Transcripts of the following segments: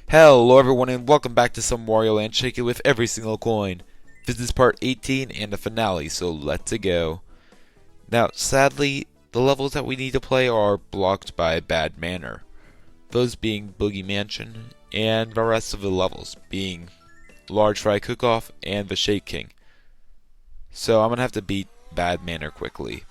Hello everyone and welcome back to some Wario Land Shake with every single coin. This is part 18 and the finale, so let's go. Now, sadly, the levels that we need to play are blocked by bad manner. Those being Boogie Mansion and the rest of the levels being Large Fry Cook-Off and the Shake King. So I'm going to have to beat bad manner quickly.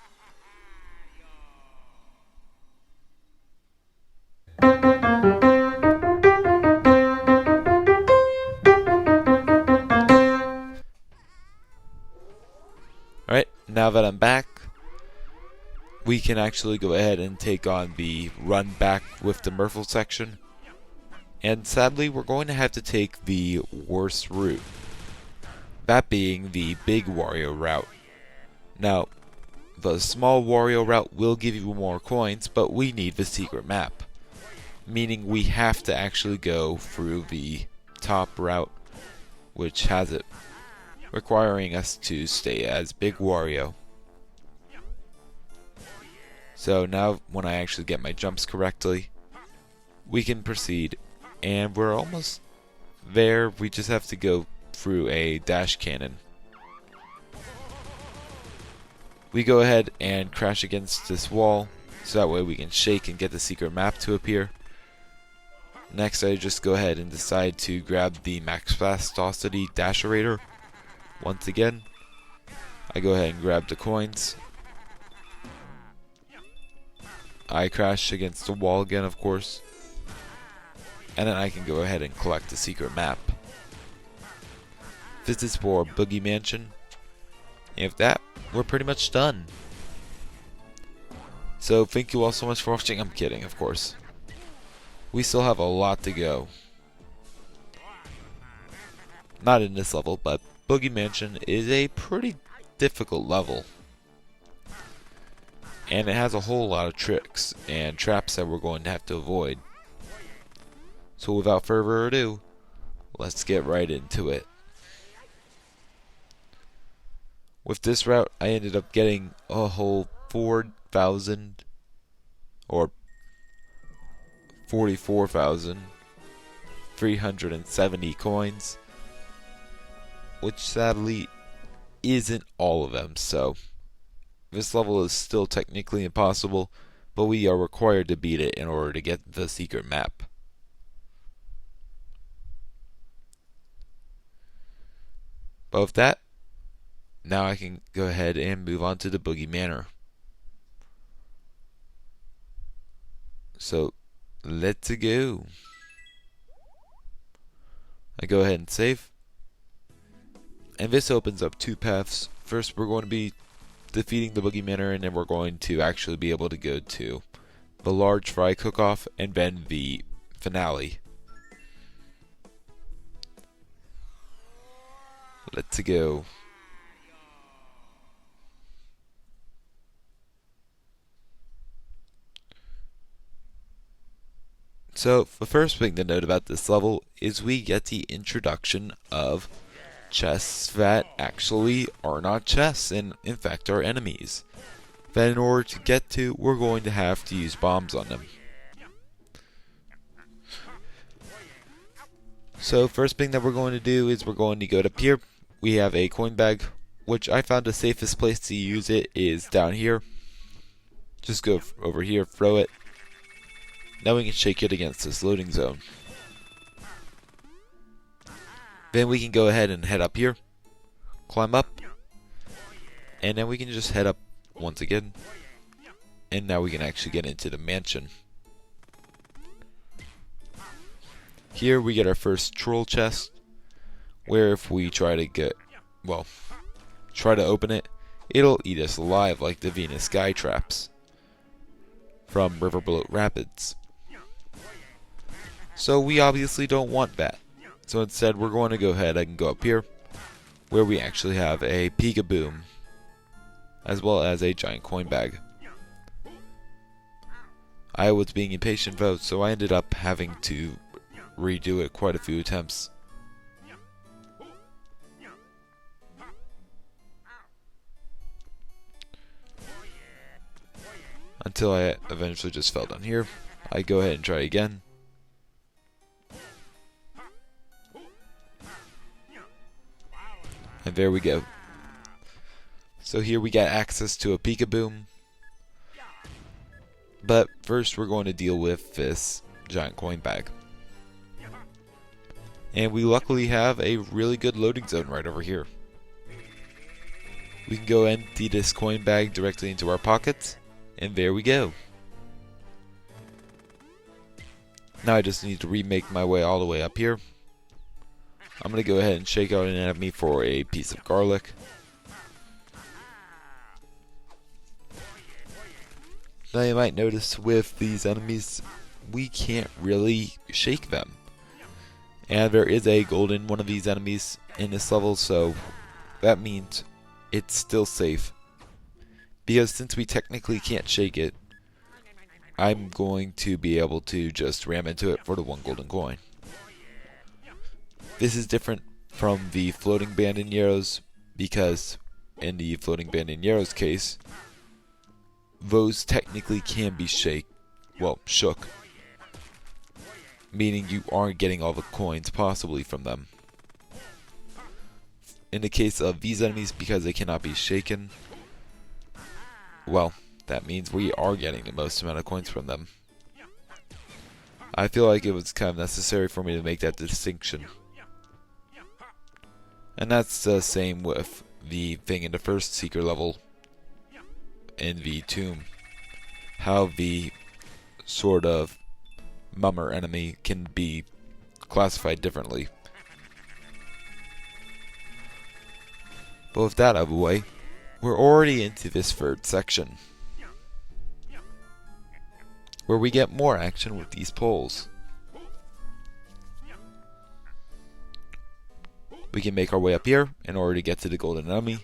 Alright, now that I'm back, we can actually go ahead and take on the run back with the Murphle section. And sadly, we're going to have to take the worst route. That being the big Wario route. Now, the small Wario route will give you more coins, but we need the secret map. Meaning we have to actually go through the top route, which has it, requiring us to stay as Big Wario. So now, when I actually get my jumps correctly, we can proceed, and we're almost there. We just have to go through a dash cannon. We go ahead and crash against this wall, so that way we can shake and get the secret map to appear. Next, I just go ahead and decide to grab the Max Fastosity Dasherator. Once again, I go ahead and grab the coins. I crash against the wall again, of course. And then I can go ahead and collect the secret map. This is for Boogie Mansion. And with that, we're pretty much done. So thank you all so much for watching. I'm kidding, of course. We still have a lot to go. Not in this level, but Boogie Mansion is a pretty difficult level. And it has a whole lot of tricks and traps that we're going to have to avoid. So without further ado, let's get right into it. With this route, I ended up getting a whole 4,000 or 44,370 coins, which sadly isn't all of them, so this level is still technically impossible, but we are required to beat it in order to get the secret map. But with that, now I can go ahead and move on to the Boogie Manor. So, let's go. I go ahead and save. And this opens up two paths. First, we're going to be defeating the Boogie Manor, and then we're going to actually be able to go to the Large Fry Cook-Off and then the finale. Let's go. So, the first thing to note about this level is we get the introduction of chests that actually are not chests and in fact are enemies. That in order to get to, we're going to have to use bombs on them. So first thing that we're going to do is we're going to go up here. We have a coin bag, which I found the safest place to use it is down here. Just go over here, throw it. Now we can shake it against this loading zone. Then we can go ahead and head up here, climb up, and then we can just head up once again. And now we can actually get into the mansion. Here we get our first troll chest, where if we try to open it, it'll eat us alive like the Venus Sky Traps from Riverboat Rapids. So we obviously don't want that. So instead we're going to go ahead and go up here, where we actually have a Peek-a-Boom, as well as a giant coin bag. I was being impatient though, so I ended up having to redo it quite a few attempts. Until I eventually just fell down here. I go ahead and try again. And there we go. So here we got access to a peekaboo. But first we're going to deal with this giant coin bag. And we luckily have a really good loading zone right over here. We can go empty this coin bag directly into our pockets. And there we go. Now I just need to remake my way all the way up here. I'm going to go ahead and shake out an enemy for a piece of garlic. Now you might notice with these enemies, we can't really shake them. And there is a gold in one of these enemies in this level, so that means it's still safe. Because since we technically can't shake it, I'm going to be able to just ram into it for the 1 golden coin. This is different from the floating bandilleros because in the floating bandilleros case, those technically can be shook, meaning you aren't getting all the coins possibly from them. In the case of these enemies, because they cannot be shaken, well, that means we are getting the most amount of coins from them. I feel like it was kind of necessary for me to make that distinction. And that's the same with the thing in the first Seeker level in the tomb. How the sort of mummer enemy can be classified differently. But with that out of the way, we're already into this third section, where we get more action with these poles. We can make our way up here in order to get to the golden enemy.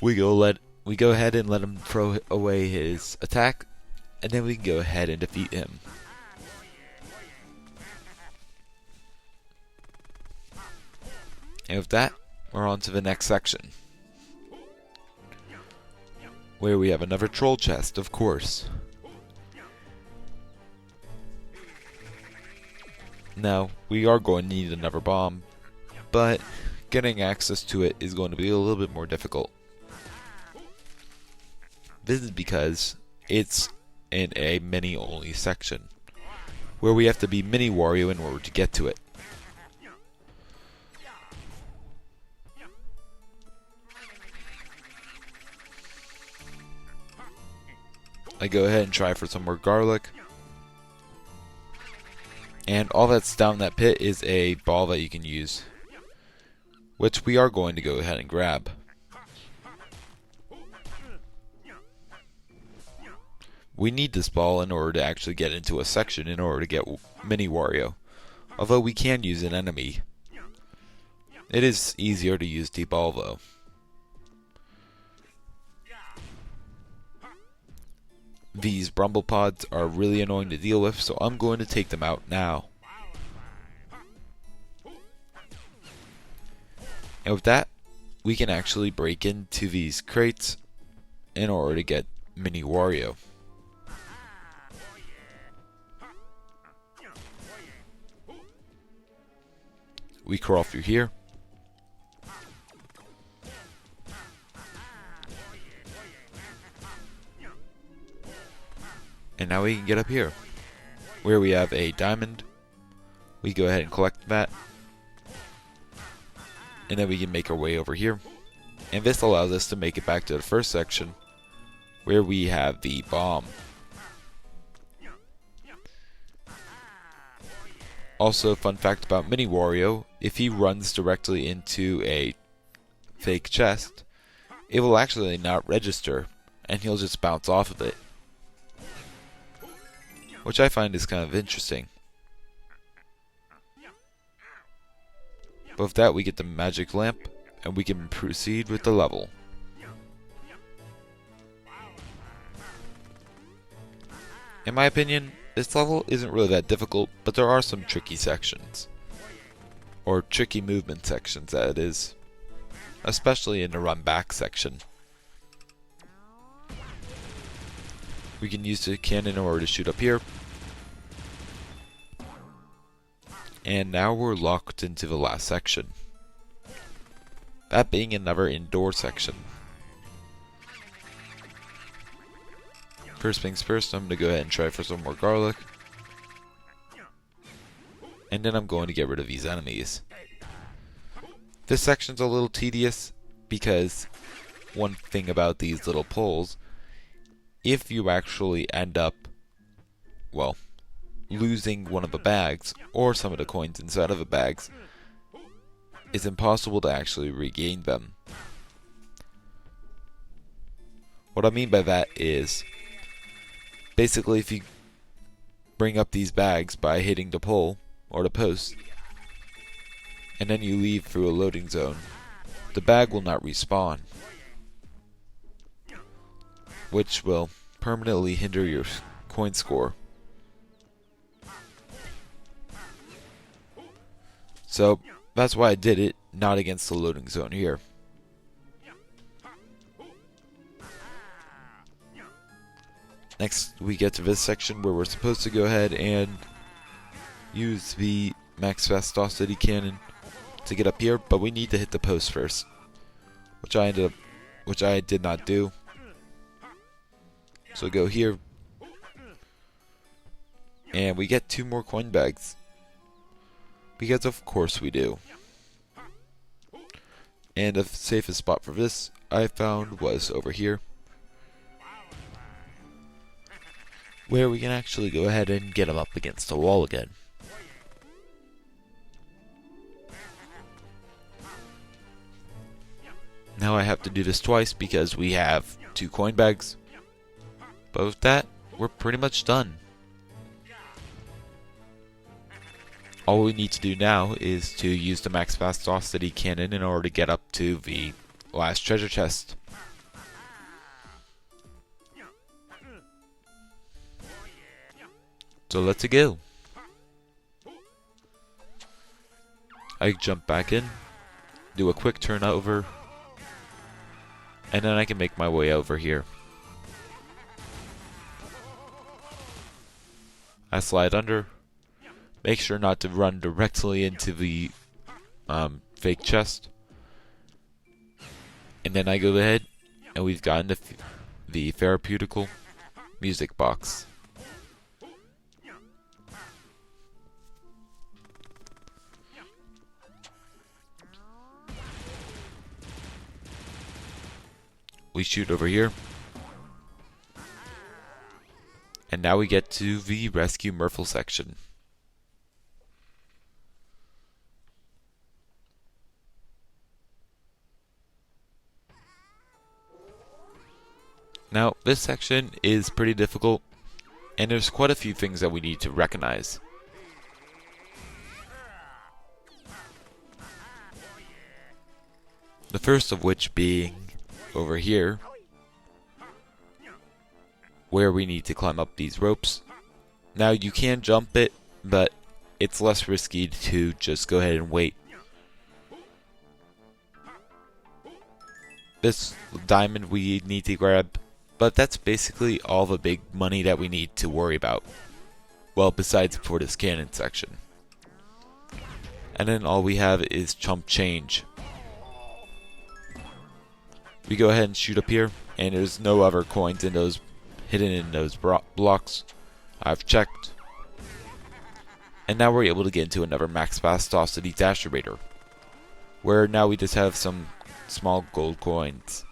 We go ahead and let him throw away his attack, and then we can go ahead and defeat him. And with that, we're on to the next section, where we have another troll chest, of course. Now, we are going to need another bomb, but getting access to it is going to be a little bit more difficult. This is because it's in a mini-only section, where we have to be mini Wario in order to get to it. I go ahead and try for some more garlic. And all that's down that pit is a ball that you can use, which we are going to go ahead and grab. We need this ball in order to actually get into a section in order to get Mini Wario. Although we can use an enemy. It is easier to use the ball though. These Brumble Pods are really annoying to deal with, so I'm going to take them out now. And with that, we can actually break into these crates in order to get Mini Wario. We crawl through here. And now we can get up here, where we have a diamond. We go ahead and collect that. And then we can make our way over here. And this allows us to make it back to the first section, where we have the bomb. Also, fun fact about Mini Wario, if he runs directly into a fake chest, it will actually not register, and he'll just bounce off of it. Which I find is kind of interesting. But with that, we get the magic lamp, and we can proceed with the level. In my opinion, this level isn't really that difficult, but there are some tricky sections. Or tricky movement sections, that is. Especially in the run back section. We can use the cannon in order to shoot up here. And now we're locked into the last section. That being another indoor section. First things first, I'm going to go ahead and try for some more garlic. And then I'm going to get rid of these enemies. This section's a little tedious because one thing about these little poles, if you actually end up, well, losing one of the bags or some of the coins inside of the bags, it's impossible to actually regain them. What I mean by that is, basically if you bring up these bags by hitting the pole or the post, and then you leave through a loading zone, the bag will not respawn, which will permanently hinder your coin score. So that's why I did it, not against the loading zone here. Next we get to this section where we're supposed to go ahead and use the max velocity cannon to get up here, but we need to hit the post first, which I did not do. So go here, and we get 2 more coin bags, because of course we do. And the safest spot for this I found was over here, where we can actually go ahead and get them up against the wall again. Now I have to do this twice because we have 2 coin bags. But with that, we're pretty much done. All we need to do now is to use the max velocity cannon in order to get up to the last treasure chest. So let's go. I jump back in, do a quick turn over, and then I can make my way over here. I slide under, make sure not to run directly into the fake chest, and then I go ahead and we've gotten the therapeutical music box. We shoot over here. And now we get to the Rescue Murphle section. Now, this section is pretty difficult, and there's quite a few things that we need to recognize. The first of which being over here, where we need to climb up these ropes. Now you can jump it, but it's less risky to just go ahead and wait. This diamond we need to grab, but that's basically all the big money that we need to worry about. Well, besides for this cannon section. And then all we have is chump change. We go ahead and shoot up here, and there's no other coins in those hidden in those blocks. I've checked. And now we're able to get into another max velocity dasherator, where now we just have some small gold coins.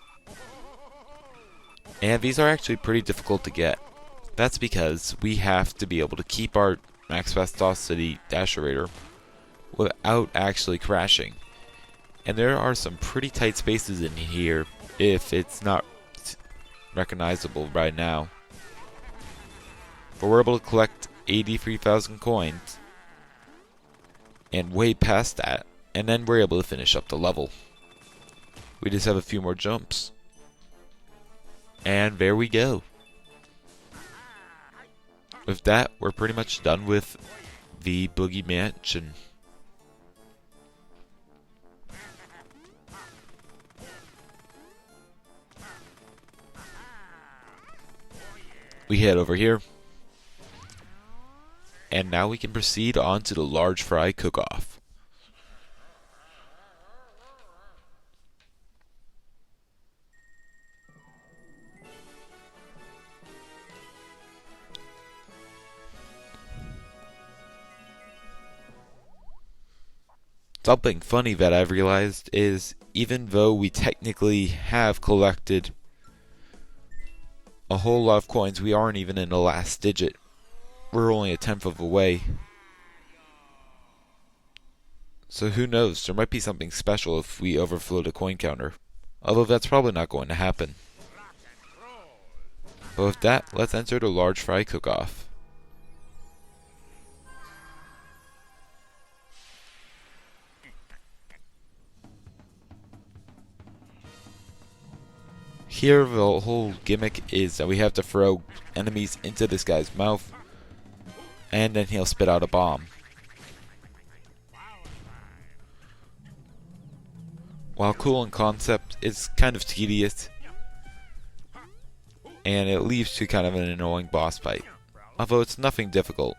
And these are actually pretty difficult to get. That's because we have to be able to keep our max velocity dasherator without actually crashing. And there are some pretty tight spaces in here if it's not recognizable right now. But we're able to collect 83,000 coins and way past that, and then we're able to finish up the level. We just have a few more jumps, and there we go. With that, we're pretty much done with the Boogie Mansion. We head over here. And now we can proceed on to the large fry cook-off. Something funny that I've realized is, even though we technically have collected a whole lot of coins, we aren't even in the last digit. We're only a tenth of the way. So who knows, there might be something special if we overflow the coin counter. Although that's probably not going to happen. But with that, let's enter the large fry cook-off. Here, the whole gimmick is that we have to throw enemies into this guy's mouth, and then he'll spit out a bomb. While cool in concept, it's kind of tedious, and it leads to kind of an annoying boss fight, although it's nothing difficult.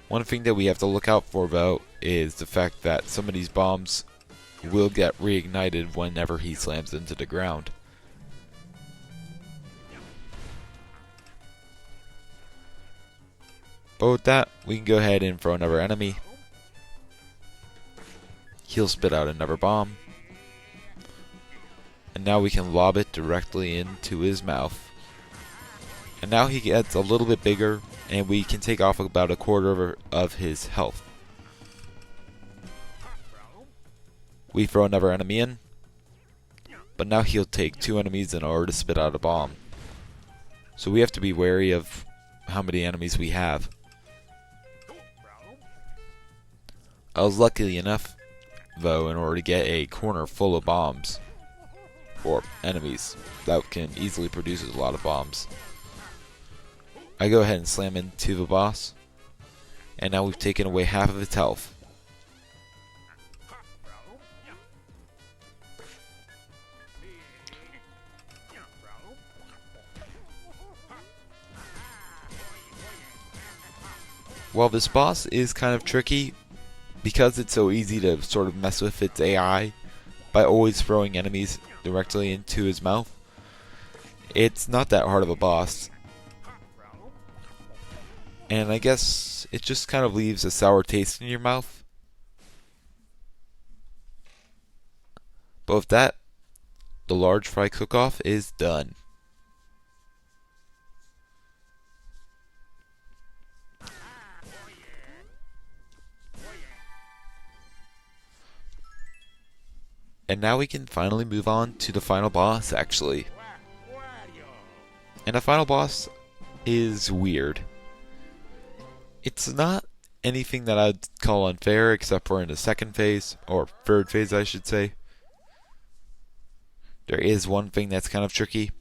One thing that we have to look out for, though, is the fact that some of these bombs will get reignited whenever he slams into the ground. But with that, we can go ahead and throw another enemy. He'll spit out another bomb. And now we can lob it directly into his mouth. And now he gets a little bit bigger, and we can take off about a quarter of his health. We throw another enemy in, but now he'll take 2 enemies in order to spit out a bomb. So we have to be wary of how many enemies we have. I was lucky enough, though, in order to get a corner full of bombs, or enemies, that can easily produce a lot of bombs. I go ahead and slam into the boss, and now we've taken away half of its health. While this boss is kind of tricky, because it's so easy to sort of mess with its AI by always throwing enemies directly into his mouth, it's not that hard of a boss. And I guess it just kind of leaves a sour taste in your mouth. But with that, the large fry cook-off is done. And now we can finally move on to the final boss, actually. And the final boss is weird. It's not anything that I'd call unfair, except for in the second phase, or third phase I should say. There is one thing that's kind of tricky,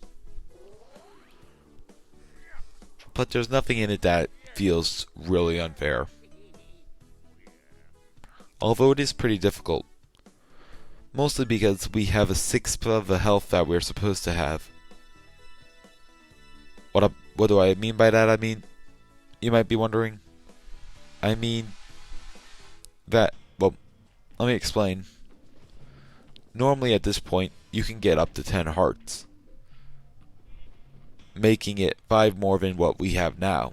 but there's nothing in it that feels really unfair. Although it is pretty difficult. Mostly because we have a sixth of the health that we're supposed to have. What do I mean by that? I mean, you might be wondering. I mean that, well, let me explain. Normally at this point, you can get up to 10 hearts, making it 5 more than what we have now.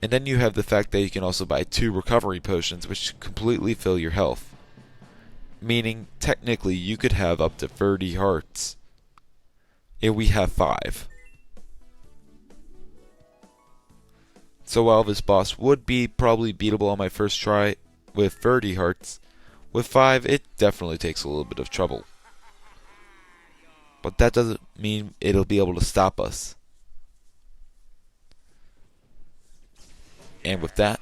And then you have the fact that you can also buy 2 recovery potions, which completely fill your health. Meaning, technically, you could have up to 30 hearts, and we have 5. So while this boss would be probably beatable on my first try with 30 hearts, with 5 it definitely takes a little bit of trouble. But that doesn't mean it'll be able to stop us. And with that,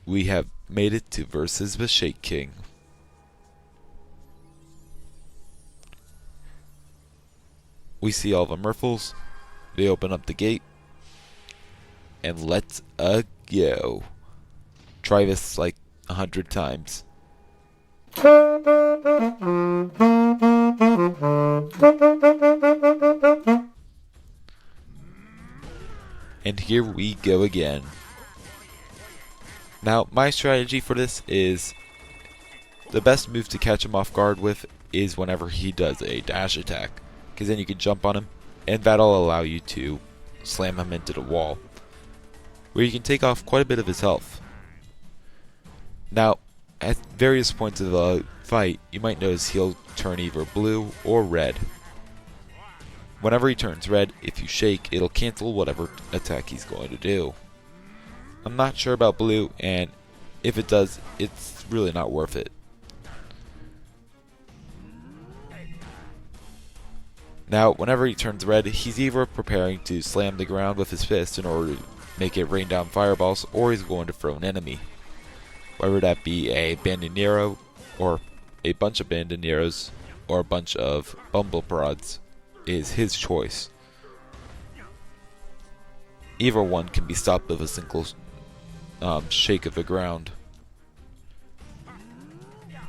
we have made it to versus the Shake King. We see all the Murphles, they open up the gate, and let's go. Try this like 100 times. And here we go again. Now, my strategy for this is the best move to catch him off guard with is whenever he does a dash attack, because then you can jump on him, and that'll allow you to slam him into the wall, where you can take off quite a bit of his health. Now, at various points of the fight, you might notice he'll turn either blue or red. Whenever he turns red, if you shake, it'll cancel whatever attack he's going to do. I'm not sure about blue, and if it does, it's really not worth it. Now, whenever he turns red, he's either preparing to slam the ground with his fist in order to make it rain down fireballs, or he's going to throw an enemy. Whether that be a bandinero, or a bunch of bandineros, or a bunch of bumble prods, is his choice. Either one can be stopped with a single shake of the ground.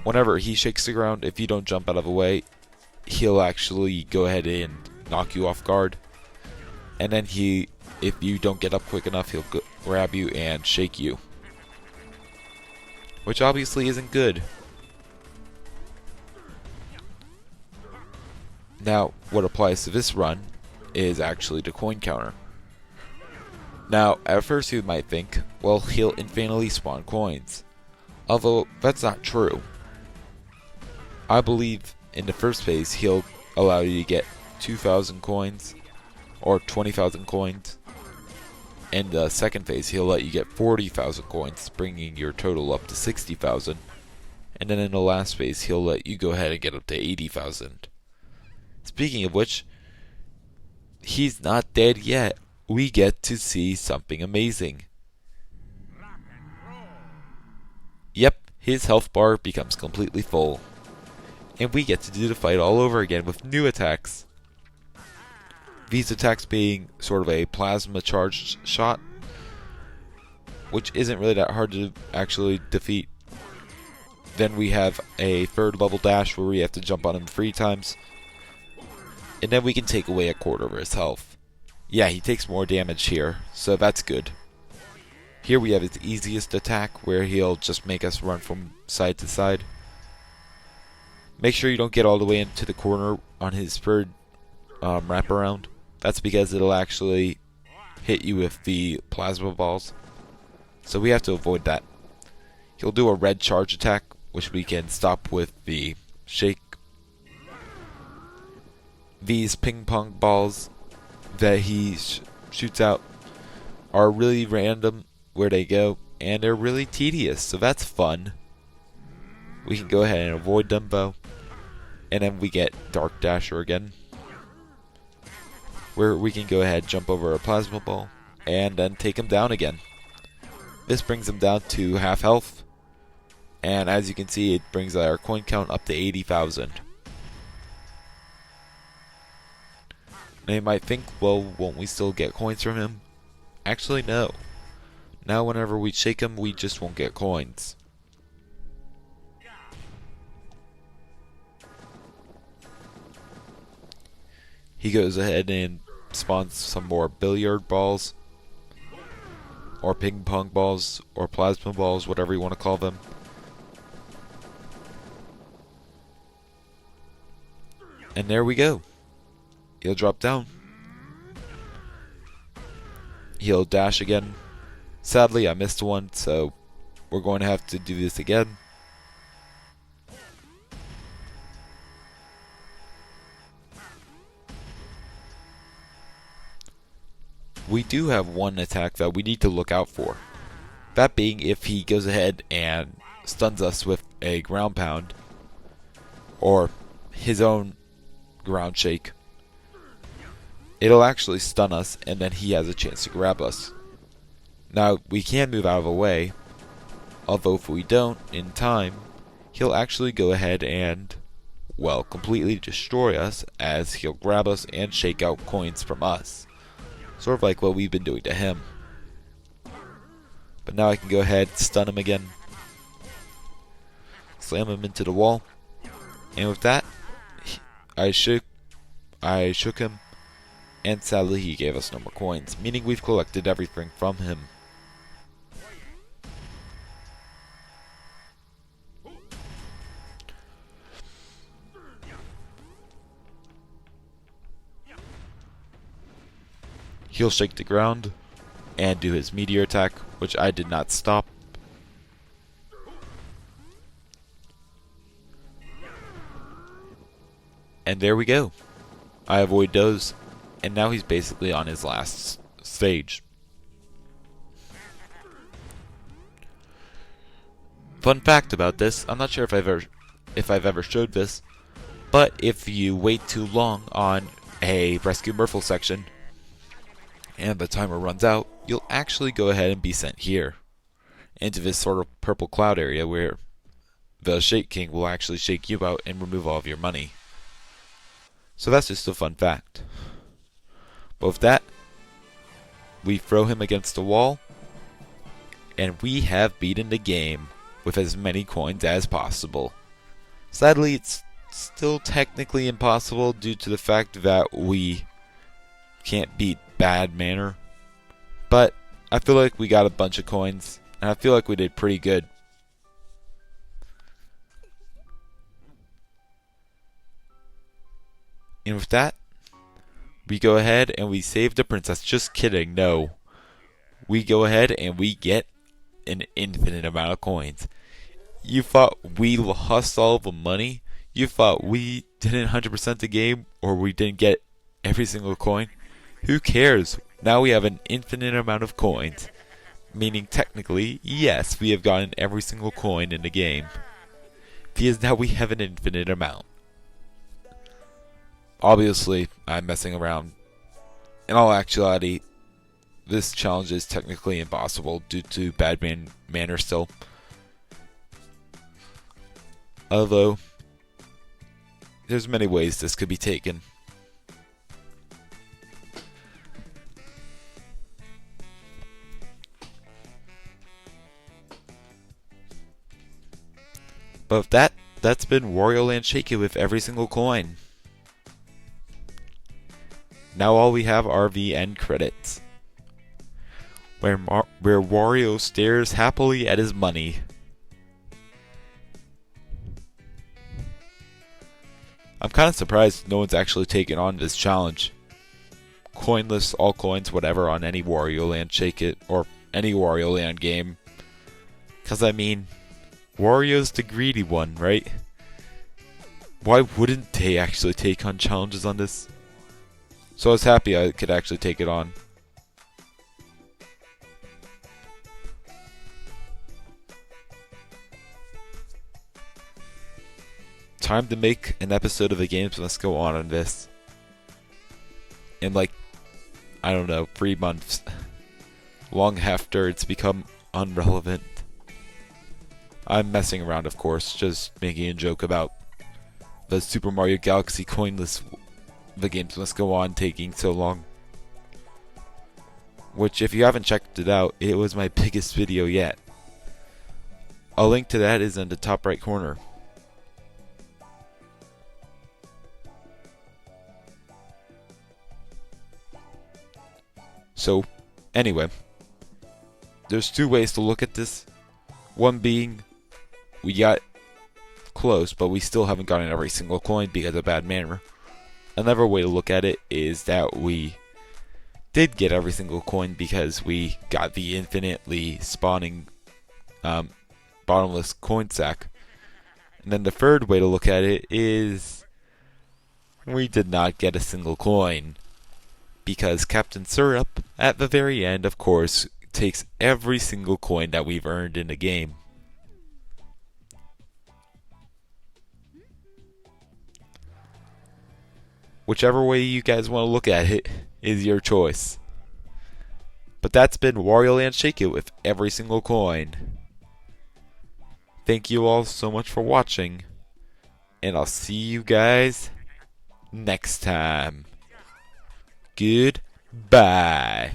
Whenever he shakes the ground, if you don't jump out of the way, he'll actually go ahead and knock you off guard. And then if you don't get up quick enough, he'll grab you and shake you, which obviously isn't good. Now, what applies to this run is actually the coin counter. Now, at first you might think, well, he'll infinitely spawn coins. Although, that's not true. I believe in the first phase, he'll allow you to get 2,000 coins, or 20,000 coins. In the second phase, he'll let you get 40,000 coins, bringing your total up to 60,000. And then in the last phase, he'll let you go ahead and get up to 80,000. Speaking of which, he's not dead yet. We get to see something amazing. Yep, his health bar becomes completely full. And we get to do the fight all over again with new attacks. These attacks being sort of a plasma charged shot, which isn't really that hard to actually defeat. Then we have a third level dash where we have to jump on him 3 times. And then we can take away a quarter of his health. Yeah, he takes more damage here, so that's good. Here we have his easiest attack, where he'll just make us run from side to side. Make sure you don't get all the way into the corner on his third wraparound. That's because it'll actually hit you with the plasma balls. So we have to avoid that. He'll do a red charge attack, which we can stop with the shake. These ping pong balls that he shoots out are really random where they go, and they're really tedious, so that's fun. We can go ahead and avoid them though. And then we get Dark Dasher again, where we can go ahead, jump over a plasma ball, and then take him down again. This brings him down to half health, and as you can see, it brings our coin count up to 80,000. Now you might think, well, won't we still get coins from him? Actually, no. Now whenever we shake him, we just won't get coins. He goes ahead and spawns some more billiard balls, or ping pong balls, or plasma balls, whatever you want to call them. And there we go. He'll drop down. He'll dash again. Sadly, I missed one, so we're going to have to do this again. We do have one attack that we need to look out for. That being if he goes ahead and stuns us with a ground pound, or his own ground shake. It'll actually stun us, and then he has a chance to grab us. Now, we can move out of the way, although if we don't, in time, he'll actually go ahead and, well, completely destroy us, as he'll grab us and shake out coins from us. Sort of like what we've been doing to him. But now I can go ahead, stun him again, slam him into the wall, and with that, I shook him, And sadly he gave us no more coins, meaning we've collected everything from him. He'll shake the ground and do his meteor attack, which I did not stop. And there we go. I avoid those, and now he's basically on his last stage. Fun fact about this, I'm not sure if I've ever showed this, but if you wait too long on a rescue Merfolk section and the timer runs out, you'll actually go ahead and be sent here into this sort of purple cloud area where the Shake King will actually shake you out and remove all of your money. So that's just a fun fact. But with that, we throw him against the wall, and we have beaten the game with as many coins as possible. Sadly, it's still technically impossible due to the fact that we can't beat Bad Manor, but I feel like we got a bunch of coins, and I feel like we did pretty good. And with that, we go ahead and we save the princess. Just kidding, no. We go ahead and we get an infinite amount of coins. You thought we lost all the money? You thought we didn't 100% the game, or we didn't get every single coin? Who cares? Now we have an infinite amount of coins. Meaning technically, yes, we have gotten every single coin in the game. Because now we have an infinite amount. Obviously, I'm messing around. In all actuality, this challenge is technically impossible due to Bad Manor still. Although, there's many ways this could be taken. But with that, that's been Wario Land Shake with every single coin. Now all we have are the end credits, where Wario stares happily at his money. I'm kind of surprised no one's actually taken on this challenge. Coinless, all coins, whatever, on any Wario Land Shake It, or any Wario Land game. Because I mean, Wario's the greedy one, right? Why wouldn't they actually take on challenges on this? So I was happy I could actually take it on. Time to make an episode of The Games Must Go On this. In like, I don't know, 3 months. Long after it's become unrelevant. I'm messing around, of course, just making a joke about the Super Mario Galaxy coinless The Games Must Go On taking so long. Which, if you haven't checked it out, it was my biggest video yet. A link to that is in the top right corner. So, anyway, there's 2 ways to look at this. One being, we got close, but we still haven't gotten every single coin because of Bad Manor. Another way to look at it is that we did get every single coin because we got the infinitely spawning bottomless coin sack. And then the third way to look at it is we did not get a single coin because Captain Syrup, at the very end, of course, takes every single coin that we've earned in the game. Whichever way you guys want to look at it is your choice. But that's been Wario Land Shake It with every single coin. Thank you all so much for watching, and I'll see you guys next time. Goodbye.